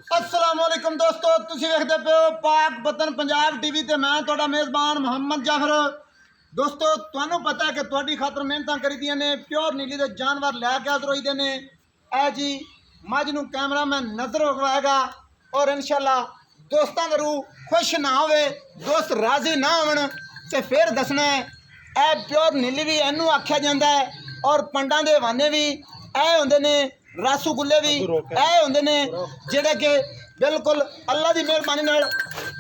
अस्सलाम वालेकुम दोस्तों, तुसी वेखदे पे हो पाक वतन पंजाब टीवी ते मैं तुहाडा मेज़बान मुहम्मद जाफर। दोस्तों तुहानू पता है कि तुहाडी खातर मेहनतां करी दियां ने, प्योर नीली दे जानवर लैके हाज़र होई दे ने। ऐ जी मझ नूं कैमरामैन नज़र रखवाएगा और इंशाअल्लाह दोस्तां दा रूह खुश ना होवे, दोस्त राज़ी ना होवन ते फिर दसना है। ऐ प्योर नीली भी इनू आख्या जाता है और पंडां दे हवाने भी ऐ हुंदे ने, रसगुल्ले भी ऐ हुंदे ने जिहड़े कि बिल्कुल अल्लाह की मेहरबानी नाल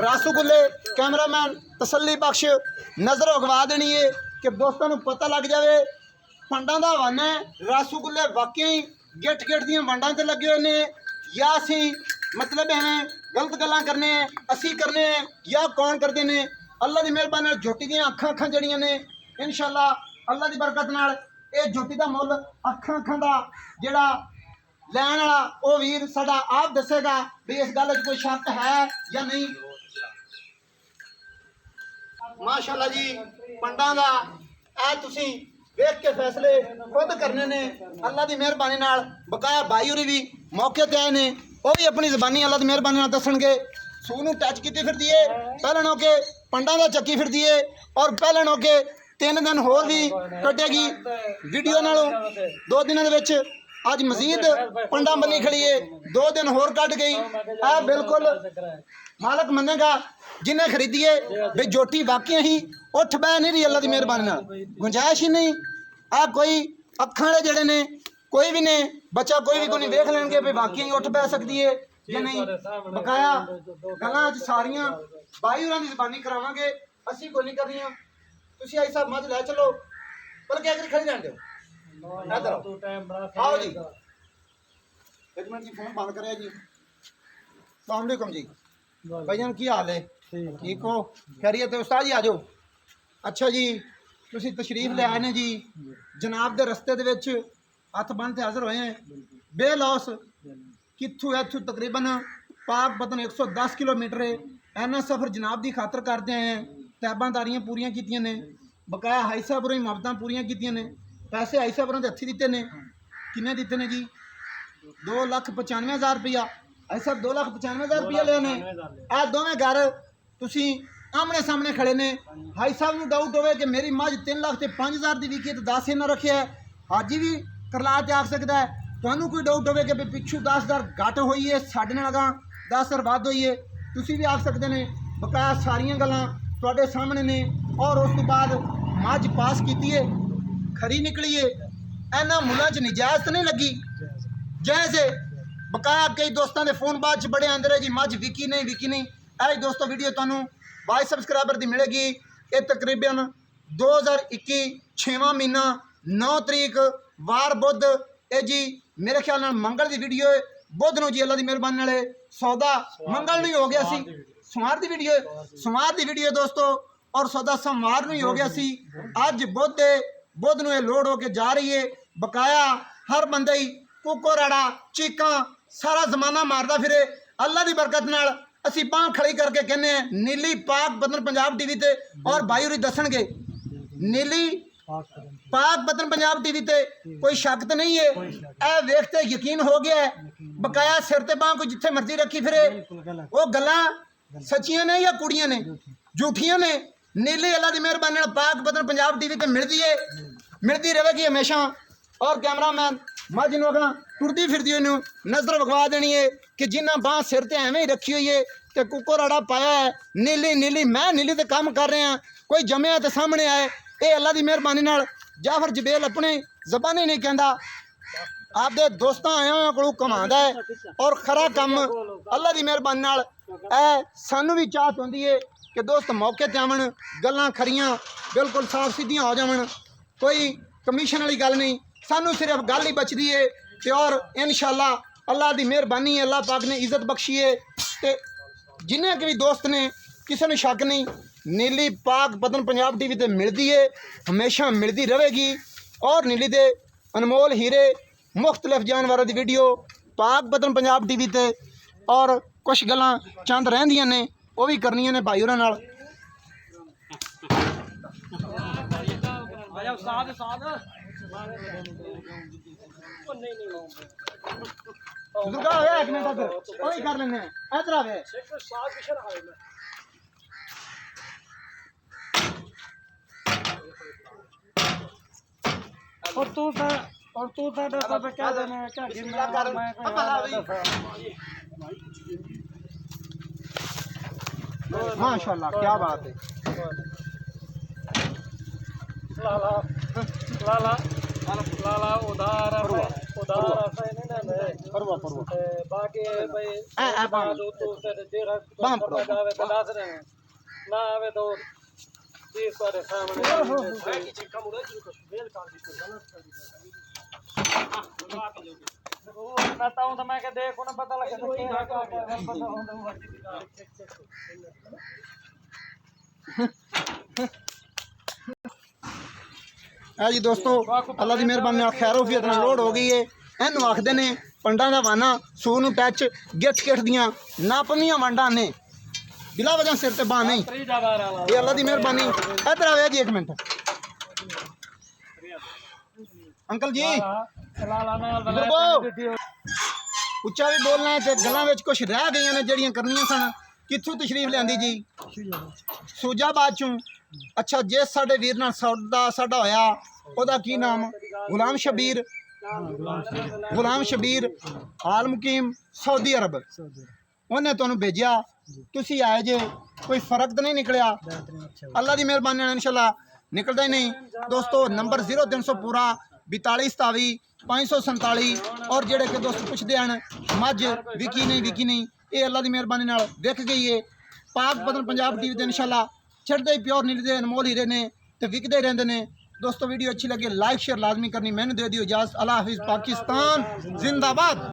रसगुल्ले कैमरामैन तसल्ली बख्श नज़र अगवा देनी है कि दोस्तों को पता लग जाए। पंडां दा हवाना है, रसगुल्ले वाकई गिट गिट दियां वंडां ते लगे हुए ने या असी मतलब एवें गलत गल्लां करने असी करने या कौन करते हैं। अल्लाह की मेहरबानी नाल झोटी दियां अखां जड़ियां ने इंशाअल्लाह अल्लाह की बरकत नाल ये झोटी का मुल अखां का जिहड़ा लैन वाला वो वीर साडा आप दसेगा भी इस गल कोई शक है या नहीं। माशाअल्लाह जी पंडां दा ऐ तुसीं वेख के फैसले खुद करने ने अल्लाह की मेहरबानी नाल। बकाया भाई होरी भी मौके ते आए ने, वो भी अपनी जबानी अल्लाह की मेहरबानी नाल दसणगे। सूह नूं टच कीती फिरदी है, पहलन होके पंडां दा चक्की फिरदी है और पहलन होके 3 दिन होर भी कटेगी वीडियो नालों 2 दिनों दे विच। अज मजीद पंडा बनी खड़ी है, 2 दिन होर कट गई। आ बिल्कुल मालक मनेगा जिन्हें खरीदी है भाई जोटी वाकई ही उठ बह नहीं रही अल्लाह की मेहरबानी नाल, गुंजाइश ही नहीं। आ कोई अखां वाले जेड़े ने कोई भी ने बच्चा कोई भी कोई वेख लेंगे भाई वाकई उठ बह सकती है या नहीं। बकाया गल्लां अज सारियां भाई होरां दी ज़बानी करावांगे, असीं कोई नहीं करनियां। तुसीं आई साहब मझ लै चलो, बल्कि अगर खड़ी रहन दिओ। इधर आओ जी, एक मिनट जी फोन बंद करें जी। अस्सलाम वालेकुम जी, भाईजान की हाल है? ठीक हो, खैरियत है? उस्ताद जी आ जाओ। अच्छा जी तुसीं तशरीफ ले आए ने जी, जनाब दे रस्ते दे विच हथ बन के हाज़र होए हैं बेलौस। कित्थों इत्थों तकरीबन पाक वतन 110 किलोमीटर है। इन्ना सफ़र जनाब की खातर करते हैं, तैबादारियां पूरियां कीतियां ने, बकाया हाई साहब होरें मुहब्बतां पूरियां कीतियां ने। पैसे हाई साहब होरें हत्थी दिते ने, किन्ने दिते ने जी? 2,95,000 रुपया। हाई साहब 2,95,000 रुपया लिया ने। ए दोवें घर तुसीं आमने सामने खड़े ने। हाई साहब नूं डाउट होवे कि मेरी मझ 3 लाख ते 5,000 की विकी तो 10 इन्ना रखे है। हाजी भी करला के आ सकता है। तुहानूं कोई डाउट होवे कि पिछू 10,000 घट हुई है, साढ़े नाल अगां 10,000 वध हुई है, तुसीं भी आ सकते ने। बकाया सारियां गल्लां तुहाडे सामने ने। और उस तो बाद मझ पास की है, खरी निकली है, इन्हां मुल्लां च निजायज़ तो नहीं लगी, जायज़ है। बकाया कई दोस्तों के फोन बाद च बड़े आंदे रहे जी मझ विकी नहीं विकी नहीं। ऐ दोस्तों वीडियो तुहानूं 22 सबसक्राइबर की मिलेगी। ये तकरीबन 2021 6वां महीना 9 तरीक वार बुध ए जी मेरे ख्याल नाल मंगल की वीडियो है। बुध नूं जी अल्लाह की मेहरबानी नाल सौदा मंगल नहीं हो गया सी, सोमवार की वीडियो है, सोमवार की वीडियो दोस्तों, और सौदा सोमवार नहीं हो गया सी। अज बुध है, बुध नूं लोड होके जा रही है। बकाया हर बंदे ही कुको राड़ा चीकां सारा जमाना मारदा फिरे। अल्लाह की बरकत नाल असी बांह खड़ी करके कहने नीली पाक वतन पंजाब टीवी ते, और भाई होरी दसणगे नीली पाक वतन पंजाब टीवी ते कोई शक तो नहीं है। ए वेखते यकीन हो गया है। बकाया सिर ते बांह को जिथे मर्जी रखी फिरे, वो गल्लां सच्चियां ने या कुड़ियां ने, झूठियां ने। नीली अल्लाह की मेहरबानी नाल पाक वतन पंजाब टीवी ते मिलती है, मिलती रहेगी हमेशा। और कैमरामैन मझ नूं अगला टुरदी फिरदी हुई नज़र विखवा देनी है कि जिन्हें बांह सिर ते एवें ही रखी हुई है तो कुको राड़ा पाया है नीली नीली। मैं नीली ते काम कर रहा, कोई जमया तो सामने आए। ये अल्लाह की मेहरबानी नाल जाफर जबेल अपने जबानी नहीं कहता, आपदे दोस्तां आया हुआ को कमांदा है। और खरा कम अल्लाह की मेहरबानी नाल ऐ सानू भी चाहत होंदी है कि दोस्त मौके ते आवन, गल्लां खरियां बिल्कुल साफ सीधियां हो जावन, कोई कमीशन वाली गल नहीं, सानू सिर्फ गल ही बचती है। ते और इंशाअल्लाह अल्लाह की मेहरबानी है, अल्लाह पाक ने इज्जत बख्शी है। ते जिन्हें भी दोस्त ने किसी ने शक नहीं, नीली पाक वतन पंजाब टीवी ते मिलती है, हमेशा मिलती रहेगी। और नीली दे अनमोल हीरे मुख्तलिफ जानवरों की वीडियो पाक वतन पंजाब टीवी ते, और कुछ गल्लां चंद रहिंदियां ने वो भी करनियां ने भाई होरां नाल। दुर्गा होया एक मिनट इधर ओए कर लेने इधर आवे और तू दस क्या देने क्या गिरना कर मैं माशाल्लाह क्या बात है लाला उधार ऐसा नहीं ना परवा बाकी भाई बाम आवे तो दस रहे ना आवे तो 30 पर सामने कहता हूँ तो मैं क्या देखो ना पता लगे है जी दोस्तों अल्लाह की मेहरबानी नाल खैरोफियत नाल लोड हो गई है इनू आखते ने पंडा का वाना सूह नूं टच गिठ दियां नापनियां वंडा ने बिला वजह सिर ते बाह नहीं ये अल्लाह की मेहरबानी इधर आवे जी एक मिनट अंकल जी उच्चा भी बोलना है ते गलां विच कुछ रह गई ने जड़ियां करनियां सन कित्थों तशरीफ लियांदी जी सूजाबाद चों अच्छा जिस साडे वीर नाल सौदा साडा होया ओदा की नाम गुलाम शबीर आल मुकीम सऊदी अरब उन्हें तुहानूं भेजिया तुसी आए जे कोई फर्क तो नहीं निकलिया अल्लाह की मेहरबानी नाल इंशाल्लाह निकलदा ही नहीं दोस्तों नंबर 0300 पूरा 42 547 और जेड़े के दोस्त पुछदे हैं मझ विकी नहीं ये अल्लाह की मेहरबानी नाल विक गई है पाक बदन पंजाब टीवी ते इंशाल्लाह चढ़ते ही प्योर नीले अनमोल हीरे ने तो विकते रहते हैं दोस्तों वीडियो अच्छी लगे लाइक शेयर लाजमी करनी मैंने दे दियो इजाज़त अल्लाह हाफिज़ पाकिस्तान जिंदाबाद।